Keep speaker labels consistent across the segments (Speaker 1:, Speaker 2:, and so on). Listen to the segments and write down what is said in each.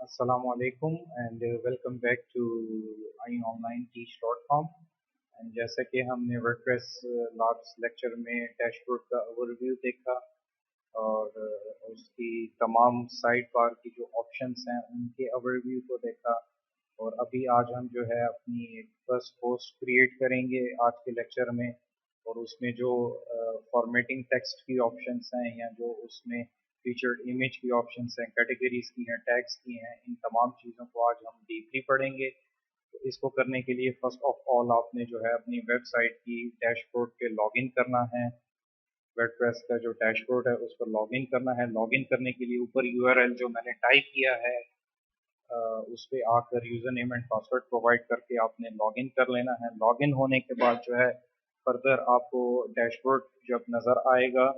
Speaker 1: Assalamu alaikum and welcome back to ionlineteach.com। And जैसा कि हमने वर्डप्रेस लास्ट लेक्चर में डैशबोर्ड का ओवरव्यू देखा और उसकी तमाम साइड बार की जो ऑप्शंस हैं उनके ओवरव्यू को देखा। और अभी आज हम जो है अपनी एक फर्स्ट पोस्ट क्रिएट करेंगे आज के लेक्चर में, और उसमें जो फॉर्मेटिंग टेक्स्ट की ऑप्शंस हैं या जो उसमें फीचर्ड इमेज की ऑप्शंस हैं, कैटेगरीज की हैं, टैग्स की हैं, इन तमाम चीज़ों को आज हम डीपली पढ़ेंगे। तो इसको करने के लिए फर्स्ट ऑफ ऑल आपने जो है अपनी वेबसाइट की डैशबोर्ड पे लॉगिन करना है। वर्डप्रेस का जो डैशबोर्ड है उस पर लॉगिन करना है। लॉगिन करने के लिए ऊपर यूआरएल जो मैंने टाइप किया है उस पर आकर user name and password provide करके आपने लॉगिन कर लेना है। लॉगिन होने के बाद जो है फर्दर आपको डैशबोर्ड जब नज़र आएगा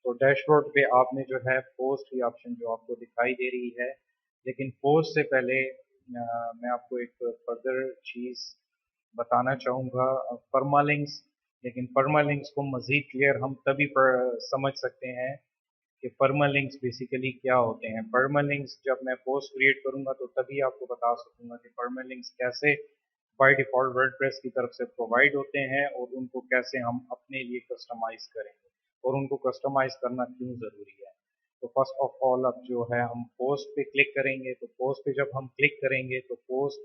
Speaker 1: तो डैशबोर्ड पे आपने जो है पोस्ट की ऑप्शन जो आपको दिखाई दे रही है। लेकिन पोस्ट से पहले मैं आपको एक फर्दर चीज़ बताना चाहूँगा, परमालिंक्स। लेकिन परमालिंक्स को मज़ीद क्लियर हम तभी समझ सकते हैं कि परमालिंक्स बेसिकली क्या होते हैं। परमालिंक्स जब मैं पोस्ट क्रिएट करूंगा तो तभी आपको बता सकूंगा कि परमालिंक्स कैसे बाय डिफ़ॉल्ट वर्डप्रेस की तरफ से प्रोवाइड होते हैं और उनको कैसे हम अपने लिए कस्टमाइज करेंगे और उनको कस्टमाइज करना क्यों ज़रूरी है। तो फर्स्ट ऑफ ऑल अब जो है हम पोस्ट पे क्लिक करेंगे। तो पोस्ट पे जब हम क्लिक करेंगे तो पोस्ट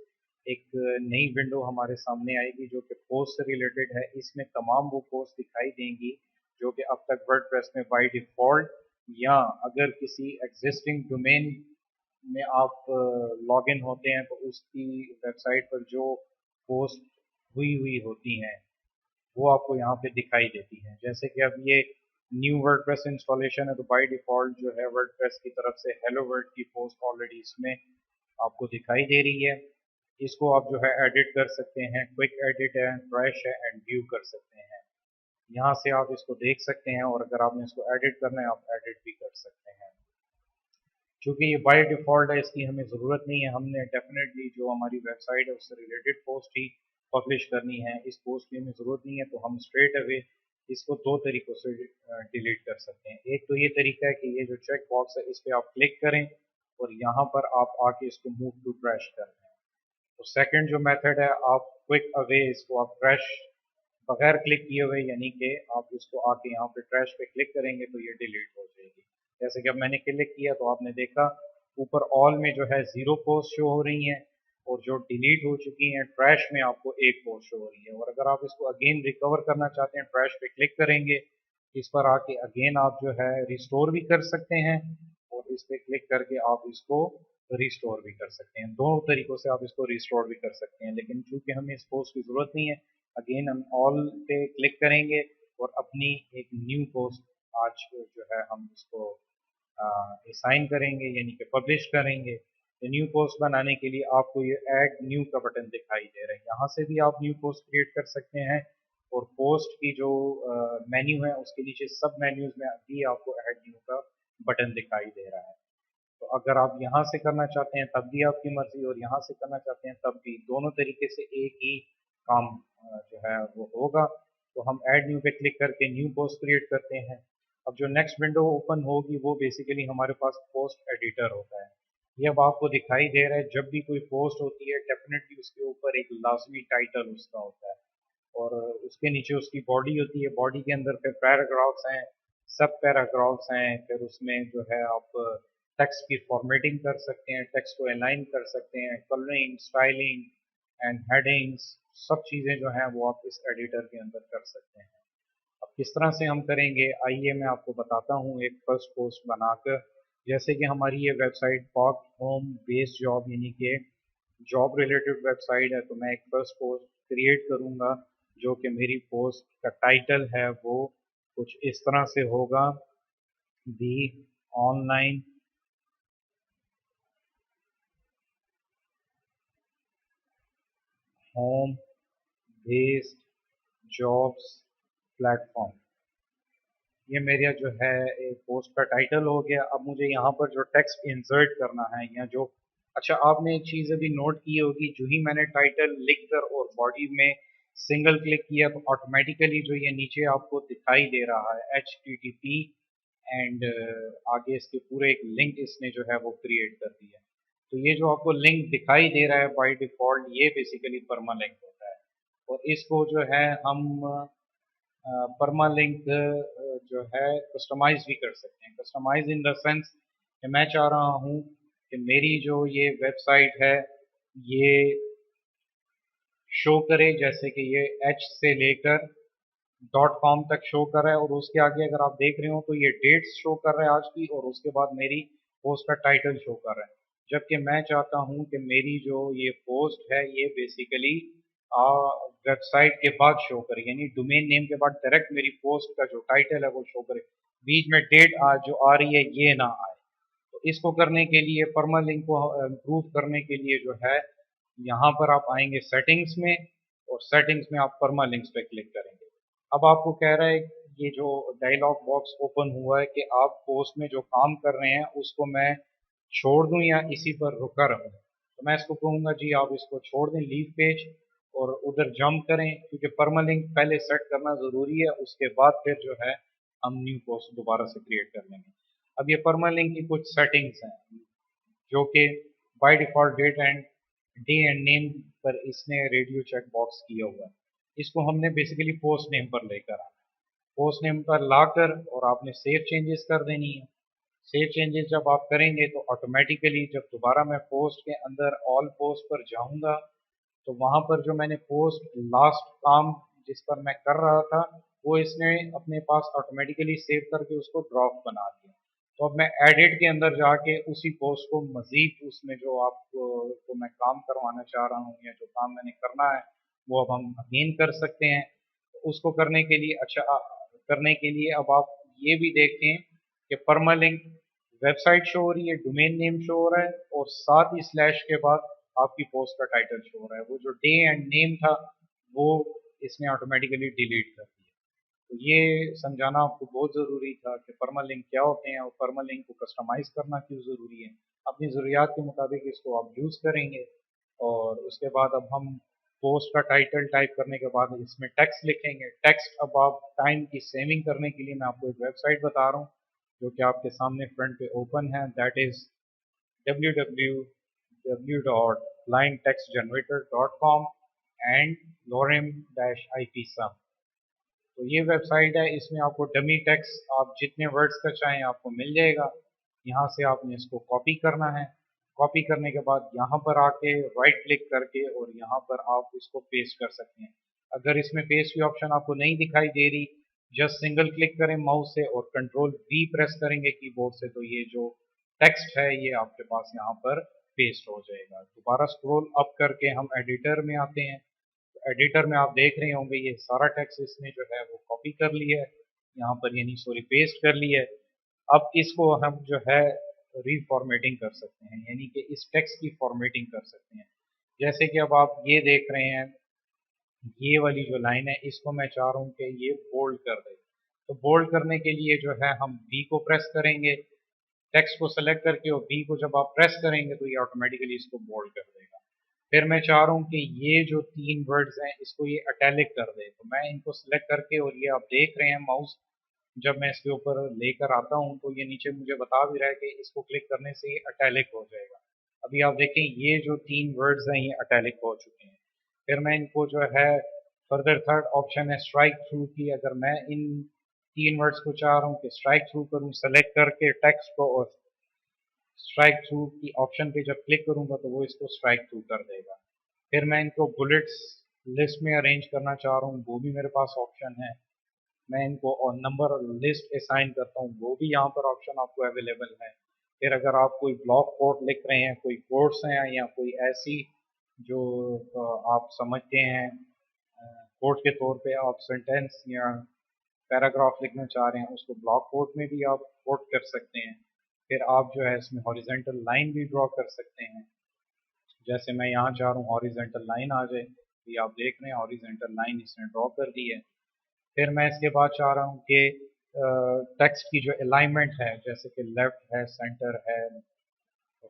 Speaker 1: एक नई विंडो हमारे सामने आएगी जो कि पोस्ट से रिलेटेड है। इसमें तमाम वो पोस्ट दिखाई देंगी जो कि अब तक वर्डप्रेस में बाय डिफ़ॉल्ट या अगर किसी एग्जिस्टिंग डोमेन में आप लॉगिन होते हैं तो उसकी वेबसाइट पर जो पोस्ट हुई होती हैं वो आपको यहाँ पे दिखाई देती हैं। जैसे कि अब ये न्यू वर्डप्रेस इंस्टॉलेशन है तो बाय डिफ़ॉल्ट जो है वर्डप्रेस की तरफ से हेलो वर्ड की पोस्ट ऑलरेडी इसमें आपको दिखाई दे रही है। इसको आप जो है एडिट कर सकते हैं, क्विक एडिट है, ट्रैश है एंड व्यू कर सकते हैं। यहाँ से आप इसको देख सकते हैं और अगर आपने इसको एडिट करना है आप एडिट भी कर सकते हैं। चूँकि ये बाय डिफ़ॉल्ट है इसकी हमें ज़रूरत नहीं है। हमने डेफिनेटली जो हमारी वेबसाइट है उससे रिलेटेड पोस्ट ही पब्लिश करनी है। इस पोस्ट की हमें ज़रूरत नहीं है तो हम स्ट्रेट अवे इसको दो तरीक़ों से डिलीट कर सकते हैं। एक तो ये तरीका है कि ये जो चेक बॉक्स है इस पर आप क्लिक करें और यहाँ पर आप आके इसको मूव टू ट्रैश कर दें। तो सेकंड जो मेथड है आप क्विक अवे इसको आप ट्रैश बगैर क्लिक किए हुए, यानी कि आप इसको आके यहाँ पे ट्रैश पे क्लिक करेंगे तो ये डिलीट हो जाएगी। जैसे कि अब मैंने क्लिक किया तो आपने देखा ऊपर ऑल में जो है 0 पोस्ट शो हो रही हैं और जो डिलीट हो चुकी हैं ट्रैश में आपको एक पोस्ट शो हो रही है। और अगर आप इसको अगेन रिकवर करना चाहते हैं ट्रैश पे क्लिक करेंगे, इस पर आके अगेन आप जो है रिस्टोर भी कर सकते हैं और इस पे क्लिक करके आप इसको रिस्टोर भी कर सकते हैं। दोनों तरीक़ों से आप इसको रिस्टोर भी कर सकते हैं। लेकिन चूंकि हमें इस पोस्ट की ज़रूरत नहीं है, अगेन हम ऑल पे क्लिक करेंगे और अपनी एक न्यू पोस्ट आज जो है हम इसको असाइन करेंगे यानी कि पब्लिश करेंगे। तो न्यू पोस्ट बनाने के लिए आपको ये ऐड न्यू का बटन दिखाई दे रहा है, यहाँ से भी आप न्यू पोस्ट क्रिएट कर सकते हैं। और पोस्ट की जो मेन्यू है उसके नीचे सब मेन्यूज में भी आपको ऐड न्यू का बटन दिखाई दे रहा है। तो अगर आप यहाँ से करना चाहते हैं तब भी आपकी मर्जी और यहाँ से करना चाहते हैं तब भी, दोनों तरीके से एक ही काम जो है वो होगा। तो हम ऐड न्यू पे क्लिक करके न्यू पोस्ट क्रिएट करते हैं। अब जो नेक्स्ट विंडो ओपन होगी वो बेसिकली हमारे पास पोस्ट एडिटर होता है। ये अब आपको दिखाई दे रहा है जब भी कोई पोस्ट होती है डेफिनेटली उसके ऊपर एक लाजमी टाइटल उसका होता है और उसके नीचे उसकी बॉडी होती है। बॉडी के अंदर फिर पैराग्राफ्स हैं, सब पैराग्राफ्स हैं, फिर उसमें जो है आप टेक्स्ट की फॉर्मेटिंग कर सकते हैं, टेक्स्ट को अलाइन कर सकते हैं, कलरिंग, स्टाइलिंग एंड हेडिंग्स, सब चीज़ें जो हैं वो आप इस एडिटर के अंदर कर सकते हैं। अब किस तरह से हम करेंगे आइए मैं आपको बताता हूँ एक फर्स्ट पोस्ट बनाकर। जैसे कि हमारी ये वेबसाइट पाक होम बेस्ड जॉब यानी कि जॉब रिलेटेड वेबसाइट है, तो मैं एक फर्स्ट पोस्ट क्रिएट करूँगा जो कि मेरी पोस्ट का टाइटल है वो कुछ इस तरह से होगा, the online home based jobs platform. ये मेरा जो है एक पोस्ट का टाइटल हो गया। अब मुझे यहाँ पर जो टेक्स्ट इंसर्ट करना है या जो, अच्छा आपने एक चीज़ अभी नोट की होगी, जो ही मैंने टाइटल लिख कर और बॉडी में सिंगल क्लिक किया तो ऑटोमेटिकली जो ये नीचे आपको दिखाई दे रहा है HTTP एंड आगे इसके पूरे एक लिंक इसने जो है वो क्रिएट कर दिया। तो ये जो आपको लिंक दिखाई दे रहा है बाय डिफ़ॉल्ट, ये बेसिकली परमालिंक होता है। और इसको जो है हम परमालिंक जो है कस्टमाइज़ भी कर सकते हैं। कस्टमाइज़ इन द सेंस कि मैं चाह रहा हूँ कि मेरी जो ये वेबसाइट है, ये शो करे, जैसे कि ये एच से लेकर .com तक शो कर रहा है, और उसके आगे अगर आप देख रहे हो तो ये डेट्स शो कर रहा है आज की, और उसके बाद मेरी पोस्ट का टाइटल शो कर रहा है। जबकि मैं चाहता हूँ कि मेरी जो ये पोस्ट है ये बेसिकली वेबसाइट के बाद शो करे, यानी डोमेन नेम के बाद डायरेक्ट मेरी पोस्ट का जो टाइटल है वो शो करे, बीच में डेट जो आ रही है ये ना आए। तो इसको करने के लिए, परमालिंक को इम्प्रूव करने के लिए जो है, यहाँ पर आप आएंगे सेटिंग्स में, और सेटिंग्स में आप परमालिंक्स पे क्लिक करेंगे। अब आपको कह रहा है, ये जो डायलॉग बॉक्स ओपन हुआ है, कि आप पोस्ट में जो काम कर रहे हैं उसको मैं छोड़ दूं या इसी पर रुका रहूं। तो मैं इसको कहूँगा जी आप इसको छोड़ दें, लीव पेज, और उधर जंप करें, क्योंकि परमालिंक पहले सेट करना ज़रूरी है, उसके बाद फिर जो है हम न्यू पोस्ट दोबारा से क्रिएट कर लेंगे। अब ये परमालिंक की कुछ सेटिंग्स हैं जो कि by default day and name पर इसने रेडियो चेक बॉक्स किया हुआ है। इसको हमने बेसिकली पोस्ट नेम पर लेकर आना है। पोस्ट नेम पर लाकर और आपने सेव चेंजेस कर देनी है। सेव चेंजेस जब आप करेंगे तो ऑटोमेटिकली जब दोबारा मैं पोस्ट के अंदर ऑल पोस्ट पर जाऊंगा, तो वहाँ पर जो मैंने पोस्ट लास्ट काम जिस पर मैं कर रहा था, वो इसने अपने पास ऑटोमेटिकली सेव करके उसको ड्रॉप बना दिया। तो अब मैं एडिट के अंदर जाके उसी पोस्ट को मज़ीद उसमें जो आपको को मैं काम करवाना चाह रहा हूँ या जो काम मैंने करना है वो अब हम अगेन कर सकते हैं। तो उसको करने के लिए करने के लिए अब आप ये भी देखें कि परमालिंक वेबसाइट शो हो रही है, डोमेन नेम शो हो रहा है, और साथ ही स्लैश के बाद आपकी पोस्ट का टाइटल शो हो रहा है। वो जो डे एंड नेम था वो इसने ऑटोमेटिकली डिलीट कर दिया। तो ये समझाना आपको बहुत ज़रूरी था कि परमालिंक क्या होते हैं और परमालिंक को कस्टमाइज़ करना क्यों ज़रूरी है। अपनी ज़रूरियात के मुताबिक इसको आप यूज़ करेंगे, और उसके बाद अब हम पोस्ट का टाइटल टाइप करने के बाद इसमें टेक्स्ट लिखेंगे। टेक्स्ट अब आप टाइम की सेविंग करने के लिए मैं आपको एक वेबसाइट बता रहा हूँ जो कि आपके सामने फ्रंट पे ओपन है, that is www.blindtextgenerator.com and lorem-ipsum। तो ये वेबसाइट है, इसमें आपको डमी टेक्स्ट आप जितने वर्ड्स का चाहें आपको मिल जाएगा। यहाँ से आपने इसको कॉपी करना है। कॉपी करने के बाद यहाँ पर आके राइट क्लिक करके और यहाँ पर आप इसको पेस्ट कर सकते हैं। अगर इसमें पेस्ट की ऑप्शन आपको नहीं दिखाई दे रही, जस्ट सिंगल क्लिक करें माउस से और कंट्रोल वी प्रेस करेंगे कीबोर्ड से, तो ये जो टेक्स्ट है ये आपके पास यहाँ पर पेस्ट हो जाएगा। दोबारा स्क्रॉल अप करके हम एडिटर में आते हैं। एडिटर में आप देख रहे होंगे ये सारा टेक्स्ट इसने जो है वो कॉपी कर लिया है, यहाँ पर यानी सॉरी पेस्ट कर लिया है। अब इसको हम जो है रीफॉर्मेटिंग कर सकते हैं, यानी कि इस टेक्स्ट की फॉर्मेटिंग कर सकते हैं। जैसे कि अब आप ये देख रहे हैं, ये वाली जो लाइन है इसको मैं चाह रहा हूँ कि ये बोल्ड कर दे। तो बोल्ड करने के लिए जो है हम बी को प्रेस करेंगे, टेक्स्ट को सेलेक्ट करके, और बी को जब आप प्रेस करेंगे तो ये ऑटोमेटिकली इसको बोल्ड कर देगा। फिर मैं चाह रहा हूँ कि ये जो 3 वर्ड्स हैं इसको ये अटैलिक कर दे, तो मैं इनको सेलेक्ट करके, और ये आप देख रहे हैं माउस जब मैं इसके ऊपर लेकर आता हूँ तो ये नीचे मुझे बता भी रहा है कि इसको क्लिक करने से ये अटैलिक हो जाएगा। अभी आप देखें ये जो 3 वर्ड्स हैं ये अटैलिक हो चुके हैं। फिर मैं इनको जो है फर्दर थर्ड ऑप्शन है स्ट्राइक थ्रू की, अगर मैं इन 3 वर्ड्स को चाह रहा हूँ कि स्ट्राइक थ्रू करूँ, सेलेक्ट करके टेक्स्ट को, और स्ट्राइक थ्रू की ऑप्शन पे जब क्लिक करूंगा तो वो इसको स्ट्राइक थ्रू कर देगा। फिर मैं इनको बुलेट्स लिस्ट में अरेंज करना चाह रहा हूँ, वो भी मेरे पास ऑप्शन है। मैं इनको और नंबर लिस्ट असाइन करता हूँ, वो भी यहाँ पर ऑप्शन आपको अवेलेबल है। फिर अगर आप कोई ब्लॉक कोड लिख रहे हैं, कोई कोड्स हैं या कोई ऐसी जो आप समझते हैं कोड के तौर पे आप सेंटेंस या पैराग्राफ लिखना चाह रहे हैं, उसको ब्लॉक कोड में भी आप कोड कर सकते हैं। फिर आप जो है इसमें हॉरिजेंटल लाइन भी ड्रॉ कर सकते हैं। जैसे मैं यहाँ चाह रहा हूँ हॉरिजेंटल लाइन आ जाए, तो ये आप देख रहे हैं हॉरिजेंटल लाइन इसने ड्रॉ कर दी है। फिर मैं इसके बाद चाह रहा हूँ कि टेक्स्ट की जो अलाइनमेंट है, जैसे कि लेफ्ट है, सेंटर है,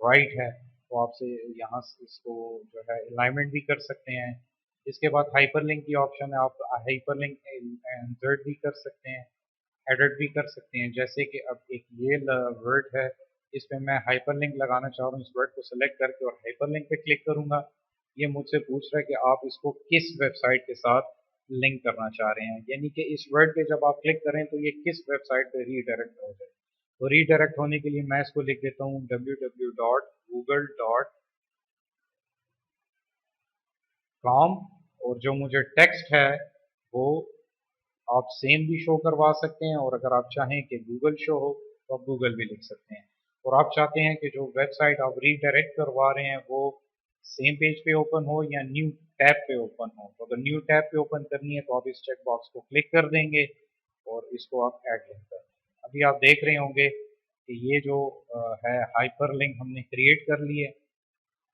Speaker 1: राइट है, तो आपसे यहाँ से इसको जो है अलाइनमेंट भी कर सकते हैं। इसके बाद हाइपरलिंक की ऑप्शन है, आप हाइपरलिंक इंसर्ट भी कर सकते हैं, एडिट भी कर सकते हैं। जैसे कि अब एक ये वर्ड है, इस पे मैं हाइपर लिंक लगाना चाह रहा हूँ। इस वर्ड को सेलेक्ट करके और हाइपर लिंक पे क्लिक करूंगा। ये मुझसे पूछ रहा है कि आप इसको किस वेबसाइट के साथ लिंक करना चाह रहे हैं, यानी कि इस वर्ड पे जब आप क्लिक करें तो ये किस वेबसाइट पे रीडायरेक्ट हो जाए। तो रीडायरेक्ट होने के लिए मैं इसको लिख देता हूँ www.google.com, और जो मुझे टेक्स्ट है वो आप सेम भी शो करवा सकते हैं, और अगर आप चाहें कि गूगल शो हो तो आप गूगल भी लिख सकते हैं। और आप चाहते हैं कि जो वेबसाइट आप रीडायरेक्ट करवा रहे हैं वो सेम पेज पे ओपन हो या न्यू टैब पे ओपन हो। तो अगर न्यू टैब पे ओपन करनी है तो आप इस चेक बॉक्स को क्लिक कर देंगे और इसको आप ऐड लिंक कर देंगे। अभी आप देख रहे होंगे कि ये जो है हाइपर लिंक हमने क्रिएट कर ली है।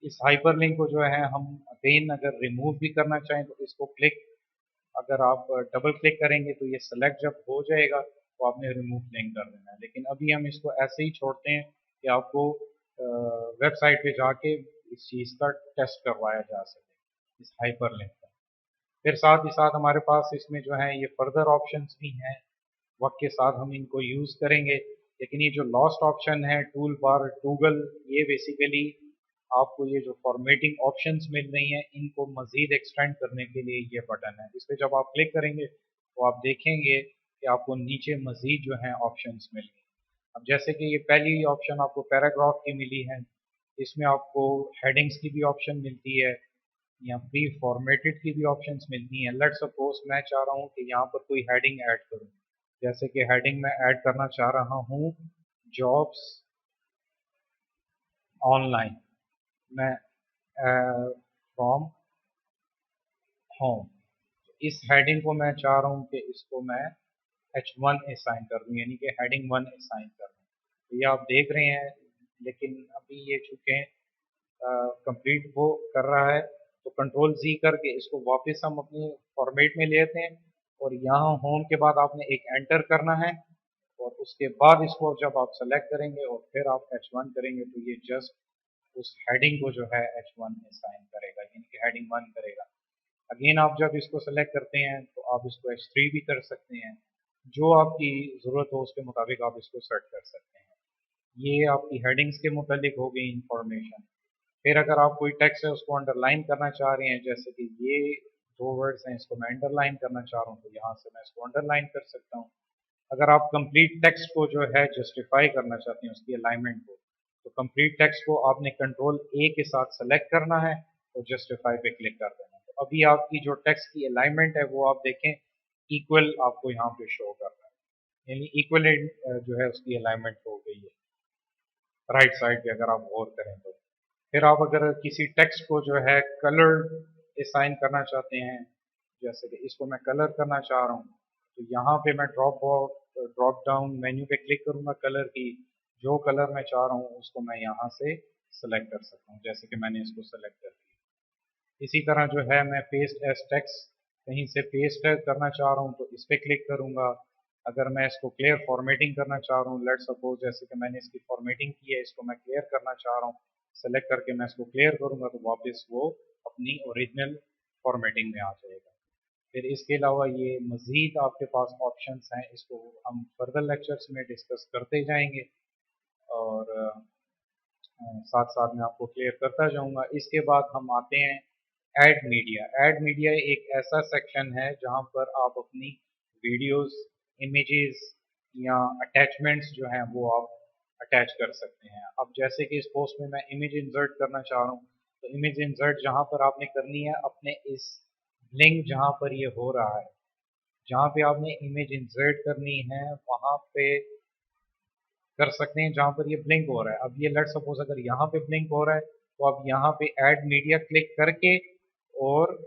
Speaker 1: इस हाइपर लिंक को जो है हम अगेन अगर रिमूव भी करना चाहें तो इसको क्लिक, अगर आप डबल क्लिक करेंगे तो ये सेलेक्ट जब हो जाएगा तो आपने रिमूव लिंक कर देना है। लेकिन अभी हम इसको ऐसे ही छोड़ते हैं कि आपको वेबसाइट पे जाके इस चीज़ का टेस्ट करवाया जा सके इस हाइपर लिंक का। फिर साथ ही साथ हमारे पास इसमें जो है ये फर्दर ऑप्शंस भी हैं, वक्त के साथ हम इनको यूज़ करेंगे। लेकिन ये जो लास्ट ऑप्शन है टूल बार टूगल, ये बेसिकली आपको ये जो फॉर्मेटिंग ऑप्शंस मिल रही हैं इनको मज़ीद एक्सटेंड करने के लिए ये बटन है। इस पर जब आप क्लिक करेंगे तो आप देखेंगे कि आपको नीचे मज़ीद जो है ऑप्शंस मिलेंगे। अब जैसे कि ये पहली ऑप्शन आपको पैराग्राफ की मिली है, इसमें आपको हेडिंग्स की भी ऑप्शन मिलती है या प्री फॉर्मेटेड की भी ऑप्शंस मिलती हैं। लेट्स सपोज मैं चाह रहा हूँ कि यहाँ पर कोई हेडिंग ऐड करूँ, जैसे कि हेडिंग मैं ऐड करना चाह रहा हूँ जॉब्स ऑनलाइन, मैं फ्रॉम होम। इस हेडिंग को मैं चाह रहा हूँ कि इसको मैं H1 असाइन कर दूँ, यानी कि हेडिंग 1 असाइन कर दूँ। तो ये आप देख रहे हैं, लेकिन अभी ये चूँकि कंप्लीट वो कर रहा है तो कंट्रोल Z करके इसको वापस हम अपने फॉर्मेट में ले आते हैं, और यहाँ होम के बाद आपने एक एंटर करना है, और उसके बाद इसको जब आप सेलेक्ट करेंगे और फिर आप H1 करेंगे तो ये जस्ट उस हेडिंग को जो है H1 असाइन करेगा, यानी कि हेडिंग 1 करेगा। अगेन आप जब इसको सेलेक्ट करते हैं तो आप इसको H3 भी कर सकते हैं, जो आपकी ज़रूरत हो उसके मुताबिक आप इसको सेट कर सकते हैं। ये आपकी हेडिंग्स के मुतालिक हो गई इंफॉर्मेशन। फिर अगर आप कोई टेक्स्ट है उसको अंडरलाइन करना चाह रहे हैं, जैसे कि ये दो वर्ड्स हैं इसको मैं अंडरलाइन करना चाह रहा हूँ, तो यहाँ से मैं इसको अंडरलाइन कर सकता हूँ। अगर आप कंप्लीट टेक्स्ट को जो है जस्टिफाई करना चाहते हैं उसकी अलाइनमेंट को, तो कंप्लीट टेक्स्ट को आपने कंट्रोल A के साथ सेलेक्ट करना है और जस्टिफाई पे क्लिक कर देना है। तो अभी आपकी जो टेक्स्ट की अलाइनमेंट है वो आप देखें इक्वल आपको यहाँ पे शो कर रहा है, यानी इक्वल जो है उसकी अलाइनमेंट हो गई है राइट साइड पे अगर आप गौर करें तो। फिर आप अगर किसी टेक्स्ट को जो है कलर असाइन करना चाहते हैं, जैसे कि इसको मैं कलर करना चाह रहा हूँ, तो यहाँ पे मैं ड्रॉप डाउन मेन्यू पे क्लिक करूँगा कलर की, जो कलर मैं चाह रहा हूँ उसको मैं यहाँ से सेलेक्ट कर सकता हूँ, जैसे कि मैंने इसको सेलेक्ट कर लिया। इसी तरह जो है मैं पेस्ट एज टेक्स्ट कहीं से पेस्ट करना चाह रहा हूँ तो इस पर क्लिक करूँगा। अगर मैं इसको क्लियर फॉर्मेटिंग करना चाह रहा हूँ, लेट्स सपोज जैसे कि मैंने इसकी फॉर्मेटिंग की है, इसको मैं क्लियर करना चाह रहा हूँ, सेलेक्ट करके मैं इसको क्लियर करूँगा तो वापस वो अपनी ओरिजिनल फॉर्मेटिंग में आ जाएगा। फिर इसके अलावा ये मज़ीद आपके पास ऑप्शंस हैं, इसको हम फर्दर लेक्चर्स में डिस्कस करते जाएंगे और साथ साथ में आपको क्लियर करता जाऊंगा। इसके बाद हम आते हैं ऐड मीडिया। ऐड मीडिया एक ऐसा सेक्शन है जहां पर आप अपनी वीडियोस, इमेजेस या अटैचमेंट्स जो हैं वो आप अटैच कर सकते हैं। अब जैसे कि इस पोस्ट में मैं इमेज इंसर्ट करना चाह रहा हूँ, तो इमेज इंसर्ट जहां पर आपने करनी है अपने इस लिंक जहां पर ये हो रहा है, जहां पे आपने इमेज इंसर्ट करनी है वहां पे कर सकते हैं जहां पर ये ब्लिंक हो रहा है। अब ये लेट सपोज अगर यहाँ पे ब्लिंक हो रहा है तो आप यहाँ पे ऐड मीडिया क्लिक करके और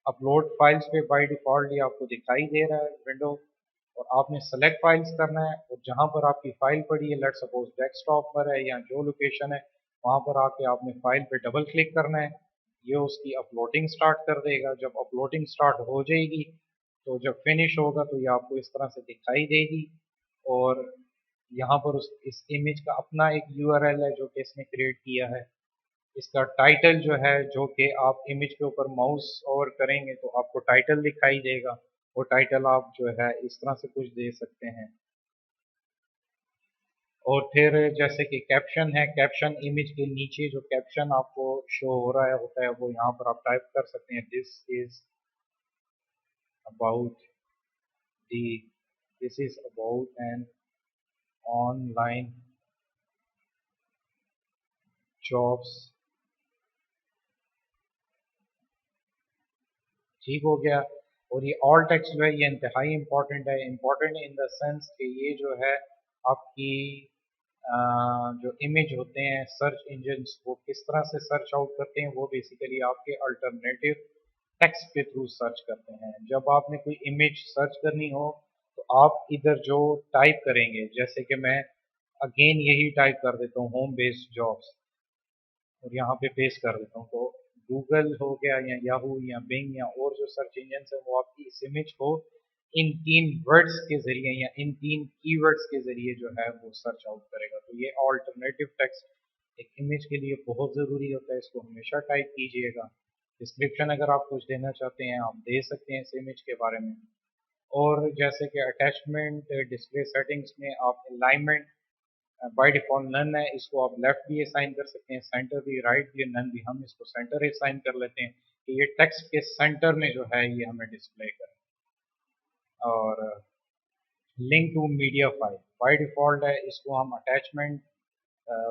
Speaker 1: अपलोड फाइल्स पे बाय डिफॉल्ट ये आपको दिखाई दे रहा है विंडो, और आपने सेलेक्ट फाइल्स करना है और जहां पर आपकी फाइल पड़ी है, लेट सपोज डेस्कटॉप पर है या जो लोकेशन है वहां पर आके आपने फाइल पे डबल क्लिक करना है। ये उसकी अपलोडिंग स्टार्ट कर देगा। जब अपलोडिंग स्टार्ट हो जाएगी तो जब फिनिश होगा तो ये आपको इस तरह से दिखाई देगी, और यहाँ पर इस इमेज का अपना एक यूआरएल है जो कि इसने क्रिएट किया है। इसका टाइटल जो है, जो कि आप इमेज के ऊपर माउस ओवर करेंगे तो आपको टाइटल दिखाई देगा, वो टाइटल आप जो है इस तरह से कुछ दे सकते हैं। और फिर जैसे कि कैप्शन है, कैप्शन इमेज के नीचे जो कैप्शन आपको शो हो रहा है होता है वो यहाँ पर आप टाइप कर सकते हैं, this is about the this is about an online jobs. ठीक हो गया। और ये ऑल टेक्स्ट जो है ये इंतहाई इम्पोर्टेंट है, इम्पोर्टेंट इन द सेंस कि ये जो है आपकी जो इमेज होते हैं सर्च इंजन्स वो किस तरह से सर्च आउट करते हैं, वो बेसिकली आपके अल्टरनेटिव टेक्स्ट के थ्रू सर्च करते हैं। जब आपने कोई इमेज सर्च करनी हो तो आप इधर जो टाइप करेंगे, जैसे कि मैं अगेन यही टाइप कर देता हूँ होम बेस्ड जॉब्स और यहाँ पे पेस्ट कर देता हूँ, तो गूगल हो गया या याहू या बिंग या और जो सर्च इंजन है वो आपकी इस इमेज को इन 3 वर्ड्स के जरिए या इन 3 कीवर्ड्स के जरिए जो है वो सर्च आउट करेगा। तो ये ऑल्टरनेटिव टेक्स्ट एक इमेज के लिए बहुत ज़रूरी होता है, इसको हमेशा टाइप कीजिएगा। डिस्क्रिप्शन अगर आप कुछ देना चाहते हैं आप दे सकते हैं इस इमेज के बारे में। और जैसे कि अटैचमेंट डिस्प्ले सेटिंग्स में आप अलाइनमेंट बाय डिफॉल्ट नन है, इसको आप लेफ्ट भी असाइन कर सकते हैं, सेंटर भी, राइट भी, नन भी। हम इसको सेंटर असाइन कर लेते हैं कि ये टेक्स्ट के सेंटर में जो है ये हमें डिस्प्ले करें। और link to media file by default है, इसको हम अटैचमेंट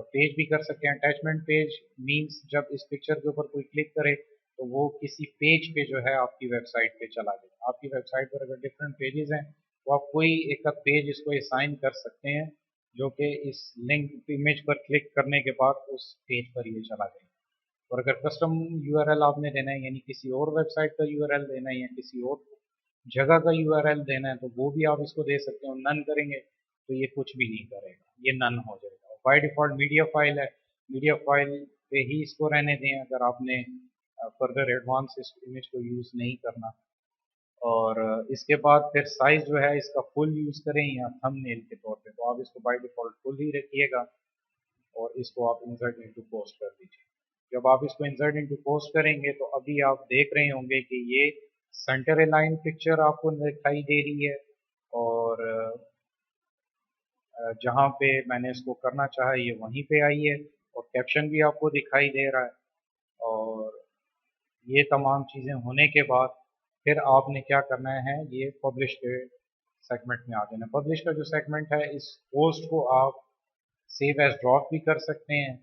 Speaker 1: पेज भी कर सकते हैं। अटैचमेंट पेज मींस जब इस पिक्चर के ऊपर कोई क्लिक करे तो वो किसी पेज पे जो है आपकी वेबसाइट पे चला जाए। आपकी वेबसाइट पर अगर डिफरेंट पेजेस हैं तो आप कोई एक पेज इसको असाइन कर सकते हैं जो कि इस लिंक इमेज पर क्लिक करने के बाद उस पेज पर ये चला जाए। और अगर कस्टम यूआरएल आपने देना है यानी किसी और वेबसाइट का यूआरएल देना है या किसी और जगह का यूआरएल देना है तो वो भी आप इसको दे सकते हो। नन करेंगे तो ये कुछ भी नहीं करेगा, ये नन हो जाएगा। बाय डिफॉल्ट मीडिया फाइल है, मीडिया फाइल पे ही इसको रहने दें अगर आपने फर्दर एडवांस इस इमेज को यूज़ नहीं करना। और इसके बाद फिर साइज जो है इसका फुल यूज़ करें या थंबनेल के तौर पे, तो आप इसको बाय डिफॉल्ट फुल ही रखिएगा और इसको आप इंसर्ट इनटू पोस्ट कर दीजिए। जब आप इसको इंसर्ट इनटू पोस्ट करेंगे तो अभी आप देख रहे होंगे कि ये सेंटर अलाइन पिक्चर आपको दिखाई दे रही है और जहाँ पे मैंने इसको करना चाहा ये वहीं पे आई है और कैप्शन भी आपको दिखाई दे रहा है। और ये तमाम चीज़ें होने के बाद फिर आपने क्या करना है, ये पब्लिश के सेगमेंट में आ जाना। पब्लिश का जो सेगमेंट है इस पोस्ट को आप सेव एज ड्रॉप भी कर सकते हैं,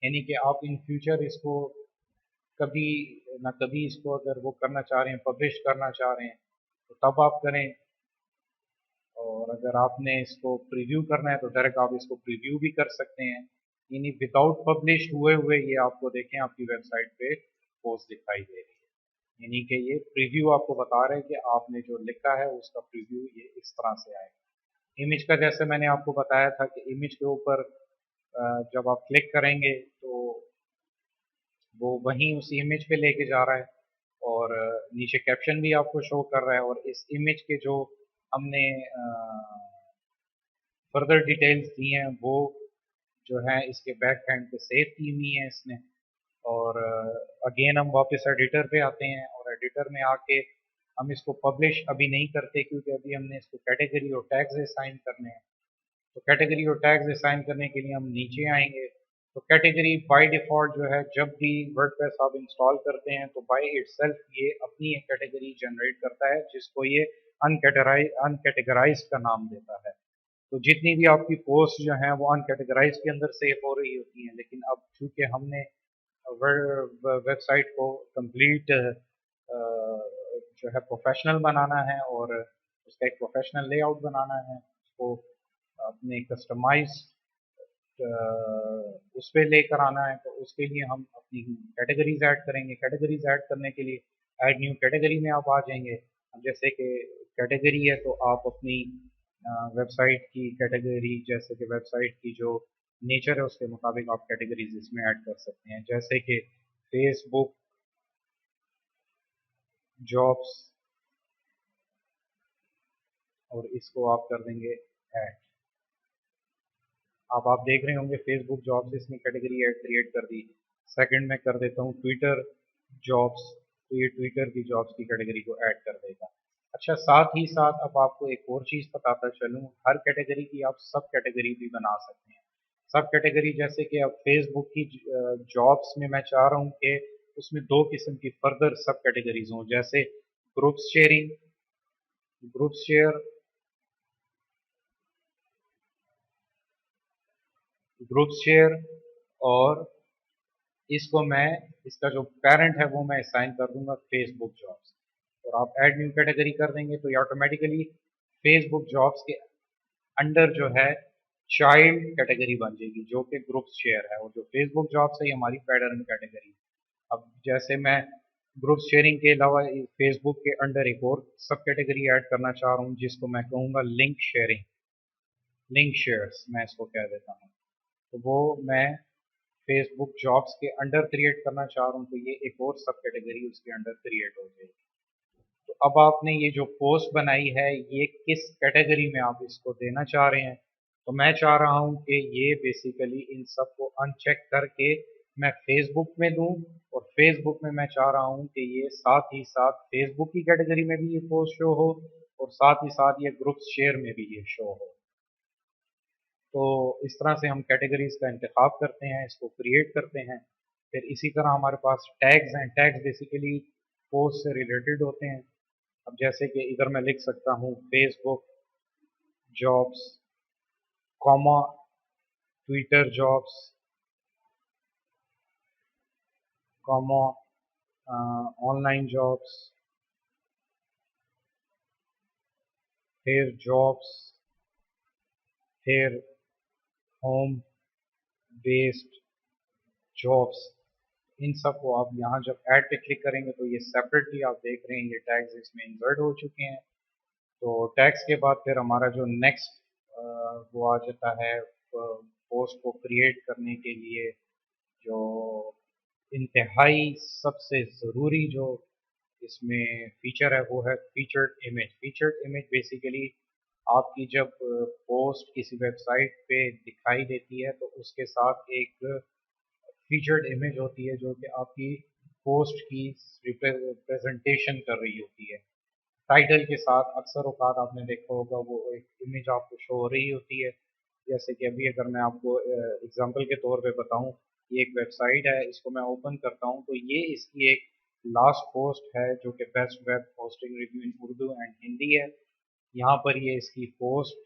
Speaker 1: यानी कि आप इन फ्यूचर इसको कभी ना कभी इसको अगर वो करना चाह रहे हैं, पब्लिश करना चाह रहे हैं तो तब आप करें। और अगर आपने इसको प्रीव्यू करना है तो डायरेक्ट आप इसको प्रीव्यू भी कर सकते हैं, यानी विदाउट पब्लिश हुए हुए ये आपको देखें आपकी वेबसाइट पे पोस्ट दिखाई दे रही है, यानी कि ये प्रीव्यू आपको बता रहे हैं कि आपने जो लिखा है उसका प्रीव्यू ये इस तरह से आएगा। इमेज का जैसे मैंने आपको बताया था कि इमेज के ऊपर जब आप क्लिक करेंगे तो वो वहीं उसी इमेज पे लेके जा रहा है और नीचे कैप्शन भी आपको शो कर रहा है और इस इमेज के जो हमने फर्दर डिटेल्स दी हैं वो जो है इसके बैक एंड पे सेव की हुई है इसने। और अगेन हम वापस एडिटर पे आते हैं और एडिटर में आके हम इसको पब्लिश अभी नहीं करते क्योंकि अभी हमने इसको कैटेगरी और टैग्स असाइन करने हैं। तो कैटेगरी और टैग्स असाइन करने के लिए हम नीचे आएंगे। तो कैटेगरी बाय डिफ़ॉल्ट जो है जब भी वर्डप्रेस आप इंस्टॉल करते हैं तो बाय इटसेल्फ ये अपनी एक कैटेगरी जनरेट करता है जिसको ये अनकैटेगराइज्ड का नाम देता है। तो जितनी भी आपकी पोस्ट जो हैं वो अनकैटेगराइज्ड के अंदर सेव हो रही होती हैं, लेकिन अब चूंकि हमने वेबसाइट को कंप्लीट जो है प्रोफेशनल बनाना है और उसका एक प्रोफेशनल लेआउट बनाना है, उसको अपने कस्टमाइज उस पर लेकर आना है, तो उसके लिए हम अपनी कैटेगरीज ऐड करेंगे। कैटेगरीज ऐड करने के लिए ऐड न्यू कैटेगरी में आप आ जाएंगे। अब जैसे कि कैटेगरी है तो आप अपनी वेबसाइट की कैटेगरी, जैसे कि वेबसाइट की जो नेचर है उसके मुताबिक आप कैटेगरीज इसमें ऐड कर सकते हैं, जैसे कि फेसबुक जॉब्स और इसको आप कर देंगे ऐड। अब आप देख रहे होंगे फेसबुक जॉब्स इसमें कैटेगरी ऐड क्रिएट कर दी। सेकंड में कर देता हूँ ट्विटर जॉब्स, तो ये ट्विटर की जॉब्स की कैटेगरी को ऐड कर देगा। अच्छा, साथ ही साथ अब आपको एक और चीज़ बताता चलूँ, हर कैटेगरी की आप सब कैटेगरी भी बना सकते हैं। सब कैटेगरी जैसे कि अब फेसबुक की जॉब्स में मैं चाह रहा हूँ कि उसमें दो किस्म की फर्दर सब कैटेगरीज हों, जैसे group sharing, group share, group share, और इसको मैं, इसका जो पेरेंट है वो मैं असाइन कर दूंगा फेसबुक जॉब्स। और आप ऐड न्यू कैटेगरी कर देंगे तो ये ऑटोमेटिकली फेसबुक जॉब्स के अंडर जो है चाइल्ड कैटेगरी बन जाएगी, जो कि ग्रुप शेयर है, और जो फेसबुक जॉब्स है ये हमारी पेरेंट कैटेगरी। अब जैसे मैं ग्रुप शेयरिंग के अलावा फेसबुक के अंडर एक और सब कैटेगरी ऐड करना चाह रहा हूँ, जिसको मैं कहूँगा लिंक शेयरिंग, लिंक शेयर्स मैं इसको कह देता हूँ। तो वो मैं फेसबुक जॉब्स के अंडर क्रिएट करना चाह रहा हूँ, तो ये एक और सब कैटेगरी उसके अंडर क्रिएट हो जाएगी। तो अब आपने ये जो पोस्ट बनाई है ये किस कैटेगरी में आप इसको देना चाह रहे हैं, तो मैं चाह रहा हूँ कि ये बेसिकली इन सब को अनचेक करके मैं फेसबुक में दूं, और फेसबुक में मैं चाह रहा हूँ कि ये साथ ही साथ फेसबुक की कैटेगरी में भी ये पोस्ट शो हो, और साथ ही साथ ये ग्रुप शेयर में भी ये शो हो। तो इस तरह से हम कैटेगरीज का इंतखाब करते हैं, इसको क्रिएट करते हैं। फिर इसी तरह हमारे पास टैग्स हैं, टैग्स बेसिकली पोस्ट से रिलेटेड होते हैं। अब जैसे कि इधर मैं लिख सकता हूँ Facebook jobs, comma Twitter jobs, comma online jobs, फिर जॉब्स, फिर होम बेस्ड जॉब्स। इन सब को आप यहाँ जब ऐड पे क्लिक करेंगे तो ये सेपरेटली आप देख रहे हैं ये टैग्स इसमें इंसर्ट हो चुके हैं। तो टैग्स के बाद फिर हमारा जो नेक्स्ट वो आ जाता है पोस्ट को क्रिएट करने के लिए जो इंतहाई सबसे ज़रूरी जो इसमें फीचर है वो है featured image. Featured image basically आपकी जब पोस्ट किसी वेबसाइट पे दिखाई देती है तो उसके साथ एक फीचर्ड इमेज होती है जो कि आपकी पोस्ट की रिप्रेजेंटेशन कर रही होती है। टाइटल के साथ अक्सर औकात आपने देखा होगा वो एक इमेज आपको शो हो रही होती है। जैसे कि अभी अगर मैं आपको एग्जांपल के तौर पे बताऊं, ये एक वेबसाइट है, इसको मैं ओपन करता हूं तो ये इसकी एक लास्ट पोस्ट है जो कि best web hosting review in Urdu and Hindi है। यहाँ पर ये इसकी पोस्ट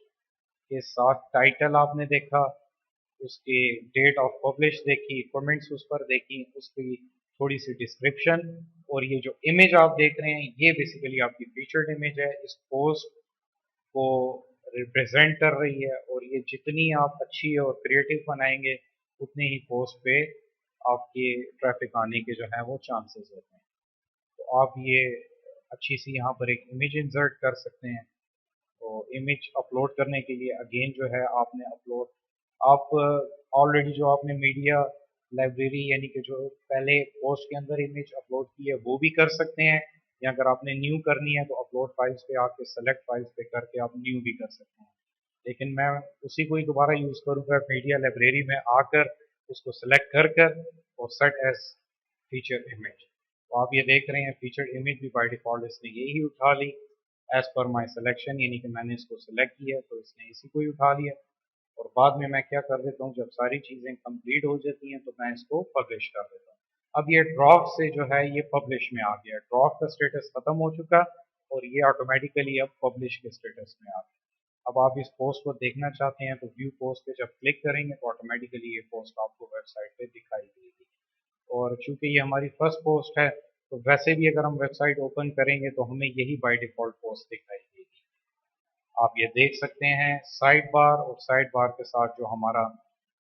Speaker 1: के साथ टाइटल आपने देखा, उसकी डेट ऑफ पब्लिश देखी, कमेंट्स उस पर देखी, उसकी थोड़ी सी डिस्क्रिप्शन, और ये जो इमेज आप देख रहे हैं ये बेसिकली आपकी फीचर्ड इमेज है। इस पोस्ट को रिप्रेजेंट कर रही है, और ये जितनी आप अच्छी और क्रिएटिव बनाएंगे उतने ही पोस्ट पे आपके ट्रैफिक आने के जो है वो चांसेस होते हैं। तो आप ये अच्छी सी यहाँ पर एक इमेज इंसर्ट कर सकते हैं। तो इमेज अपलोड करने के लिए अगेन जो है आपने अपलोड, आप ऑलरेडी जो आपने मीडिया लाइब्रेरी यानी कि जो पहले पोस्ट के अंदर इमेज अपलोड की है वो भी कर सकते हैं, या अगर आपने न्यू करनी है तो अपलोड फाइल्स पे आके सेलेक्ट फाइल्स पे करके आप न्यू भी कर सकते हैं। लेकिन मैं उसी को ही दोबारा यूज़ करूँगा मीडिया लाइब्रेरी में आकर, उसको सेलेक्ट कर कर और सेट एज फीचर इमेज। तो आप ये देख रहे हैं फीचर इमेज भी बाय डिफ़ॉल्ट इसने यही उठा ली एज़ पर माय सिलेक्शन, यानी कि मैंने इसको सेलेक्ट किया तो इसने इसी को ही उठा लिया। और बाद में मैं क्या कर देता हूँ, जब सारी चीज़ें कंप्लीट हो जाती हैं तो मैं इसको पब्लिश कर देता हूँ। अब ये ड्राफ्ट से जो है ये पब्लिश में आ गया, ड्राफ्ट का स्टेटस खत्म हो चुका और ये ऑटोमेटिकली अब पब्लिश के स्टेटस में आ गया। अब आप इस पोस्ट को देखना चाहते हैं तो व्यू पोस्ट पे जब क्लिक करेंगे तो ऑटोमेटिकली ये पोस्ट आपको वेबसाइट पे दिखाई देगी। और चूंकि ये हमारी फर्स्ट पोस्ट है तो वैसे भी अगर हम वेबसाइट ओपन करेंगे तो हमें यही बाय डिफ़ॉल्ट पोस्ट दिखाई देगी। आप ये देख सकते हैं साइड बार, और साइड बार के साथ जो हमारा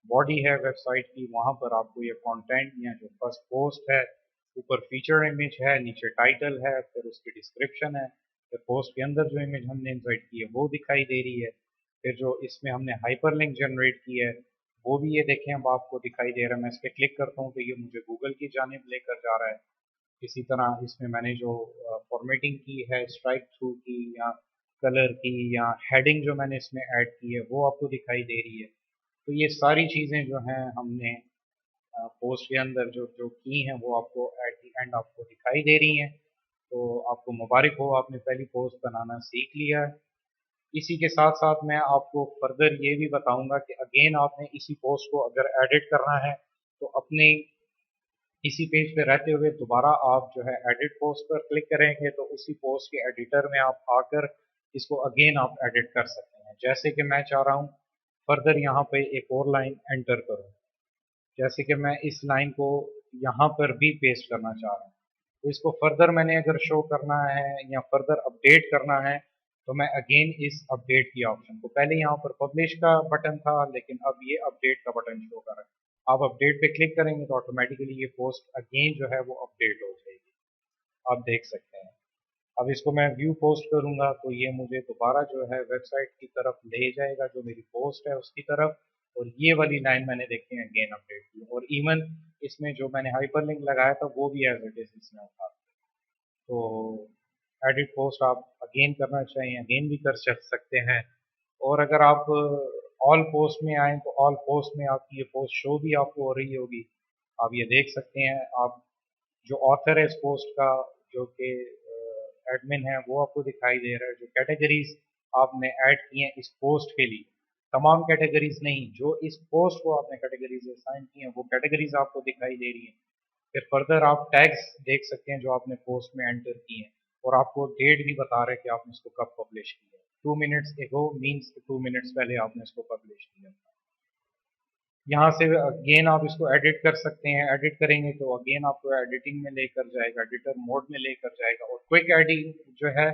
Speaker 1: बॉडी है वेबसाइट की वहाँ पर आपको ये कंटेंट या जो फर्स्ट पोस्ट है, ऊपर फीचर इमेज है, नीचे टाइटल है, फिर उसकी डिस्क्रिप्शन है, फिर पोस्ट के अंदर जो इमेज हमने इंसर्ट की है वो दिखाई दे रही है। फिर जो इसमें हमने हाइपरलिंक जनरेट की है वो भी ये देखें अब आपको दिखाई दे रहा है। मैं इस पर क्लिक करता हूँ तो ये मुझे गूगल की जानिब लेकर जा रहा है। इसी तरह इसमें मैंने जो फॉर्मेटिंग की है स्ट्राइक थ्रू की या कलर की या हेडिंग जो मैंने इसमें ऐड की है वो आपको दिखाई दे रही है। तो ये सारी चीज़ें जो हैं हमने पोस्ट के अंदर जो जो की हैं वो आपको एट द एंड आपको दिखाई दे रही हैं। تو आपको मुबारक हो, आपने पहली पोस्ट बनाना सीख लिया है। इसी के साथ साथ मैं आपको फर्दर ये भी बताऊंगा कि अगेन आपने इसी पोस्ट को अगर एडिट करना है तो अपने इसी पेज पे रहते हुए दोबारा आप जो है एडिट पोस्ट पर क्लिक करेंगे तो उसी पोस्ट के एडिटर में आप आकर इसको अगेन आप एडिट कर सकते हैं। जैसे कि मैं चाह रहा हूँ फर्दर यहाँ पे एक और लाइन एंटर करूँ, जैसे कि मैं इस लाइन को यहाँ पर भी पेस्ट करना चाह रहा हूँ, तो इसको फर्दर मैंने अगर शो करना है या फर्दर अपडेट करना है तो मैं अगेन इस अपडेट की ऑप्शन को, पहले यहाँ पर पब्लिश का बटन था लेकिन अब ये अपडेट का बटन शो कर रहा है, आप अपडेट पे क्लिक करेंगे तो ऑटोमेटिकली ये पोस्ट अगेन जो है वो अपडेट हो जाएगी, आप देख सकते हैं। अब इसको मैं व्यू पोस्ट करूंगा तो ये मुझे दोबारा जो है वेबसाइट की तरफ ले जाएगा, जो मेरी पोस्ट है उसकी तरफ, और ये वाली लाइन मैंने देखी है अगेन अपडेट की, और इवन इसमें जो मैंने हाइपरलिंक लगाया था वो भी एज इट इज इसमें उठा। तो एडिट पोस्ट आप अगेन करना चाहिए अगेन भी कर सकते हैं। और अगर आप ऑल पोस्ट में आए तो ऑल पोस्ट में आपकी ये पोस्ट शो भी आपको हो रही होगी, आप ये देख सकते हैं। आप जो ऑथर है इस पोस्ट का, जो कि एडमिन है, वो आपको दिखाई दे रहा है। जो कैटेगरीज आपने ऐड की हैं इस पोस्ट के लिए, तमाम कैटेगरीज नहीं, जो इस पोस्ट को आपने कैटेगरीज असाइन की हैं वो कैटेगरीज आपको दिखाई दे रही हैं। फिर फर्दर आप टैग्स देख सकते हैं जो आपने पोस्ट में एंटर किए हैं, और आपको डेट भी बता रहे हैं कि आपने इसको कब पब्लिश किया है। 2 मिनट्स एगो मीन्स 2 मिनट्स पहले आपने इसको पब्लिश किया। यहाँ से अगेन आप इसको एडिट कर सकते हैं, एडिट करेंगे तो अगेन आपको एडिटिंग में लेकर जाएगा, एडिटर मोड में लेकर जाएगा। और क्विक एडिटिंग जो है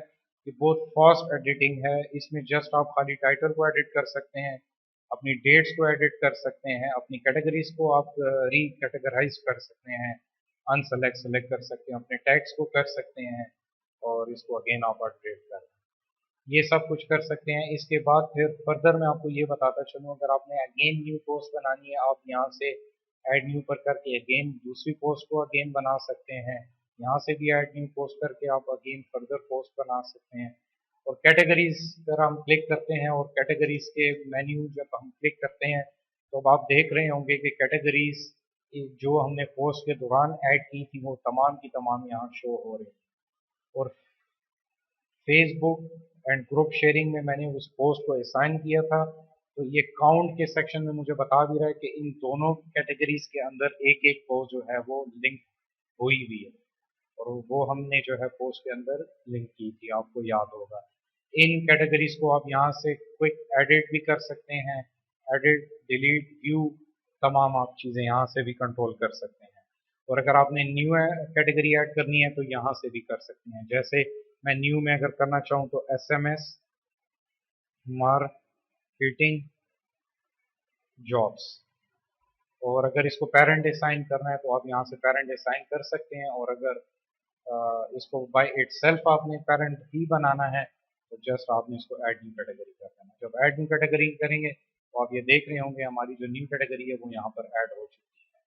Speaker 1: ये बहुत फास्ट एडिटिंग है, इसमें जस्ट आप खाली टाइटल को एडिट कर सकते हैं, अपनी डेट्स को एडिट कर सकते हैं, अपनी कैटेगरीज को आप री कैटेगराइज कर सकते हैं, अनसेलेक्ट सेलेक्ट कर सकते हैं, अपने टैग्स को कर सकते हैं, और इसको अगेन आप अपडेट कर, ये सब कुछ कर सकते हैं। इसके बाद फिर फर्दर मैं आपको ये बताता चलूँ, अगर आपने अगेन न्यू पोस्ट बनानी है आप यहाँ से ऐड न्यू पर करके अगेन दूसरी पोस्ट को अगेन बना सकते हैं। यहाँ से भी ऐड न्यू पोस्ट करके आप अगेन फर्दर पोस्ट बना सकते हैं। और कैटेगरीज पर हम क्लिक करते हैं, और कैटेगरीज के मेन्यू जब हम क्लिक करते हैं तो अब आप देख रहे होंगे कि कैटेगरीज जो हमने पोस्ट के दौरान ऐड की थी वो तमाम की तमाम यहाँ शो हो रही हैं। और फेसबुक एंड ग्रुप शेयरिंग में मैंने उस पोस्ट को असाइन किया था, तो ये काउंट के सेक्शन में मुझे बता भी रहा है कि इन दोनों कैटेगरीज के अंदर एक एक पोस्ट जो है वो लिंक हुई हुई है, और वो हमने जो है पोस्ट के अंदर लिंक की थी, आपको याद होगा। इन कैटेगरीज को आप यहाँ से क्विक एडिट भी कर सकते हैं, एडिट डिलीट व्यू तमाम आप चीज़ें यहाँ से भी कंट्रोल कर सकते हैं। और अगर आपने न्यू कैटेगरी ऐड करनी है तो यहाँ से भी कर सकते हैं। जैसे मैं न्यू में अगर करना चाहूँ तो एसएमएस मार्केटिंग जॉब्स, और अगर इसको पेरेंट असाइन करना है तो आप यहाँ से पेरेंट असाइन कर सकते हैं। और अगर इसको बाय इटसेल्फ आपने पेरेंट ही बनाना है तो जस्ट आपने इसको ऐड न्यू कैटेगरी कर देना। जब ऐड न्यू कैटेगरी करेंगे तो आप ये देख रहे होंगे हमारी जो न्यू कैटेगरी है वो यहाँ पर ऐड हो चुकी है।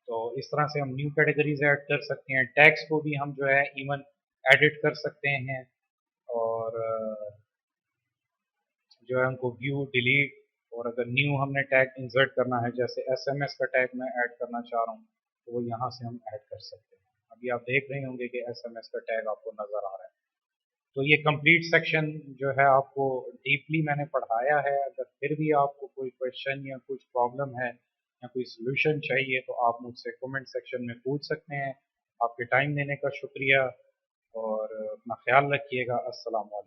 Speaker 1: तो इस तरह से हम न्यू कैटेगरीज ऐड कर सकते हैं। टैग्स को भी हम जो है इवन एडिट कर सकते हैं, और जो है उनको व्यू डिलीट, और अगर न्यू हमने टैग इंसर्ट करना है जैसे एसएमएस का टैग मैं ऐड करना चाह रहा हूँ तो वो यहाँ से हम ऐड कर सकते हैं। अभी आप देख रहे होंगे कि एसएमएस का टैग आपको नज़र आ रहा है। तो ये कंप्लीट सेक्शन जो है आपको डीपली मैंने पढ़ाया है। अगर फिर भी आपको कोई क्वेश्चन या कुछ प्रॉब्लम है या कोई सोल्यूशन चाहिए तो आप मुझसे कमेंट सेक्शन में पूछ सकते हैं। आपके टाइम देने का शुक्रिया, और अपना ख्याल रखिएगा। अस्सलाम वालेकुम।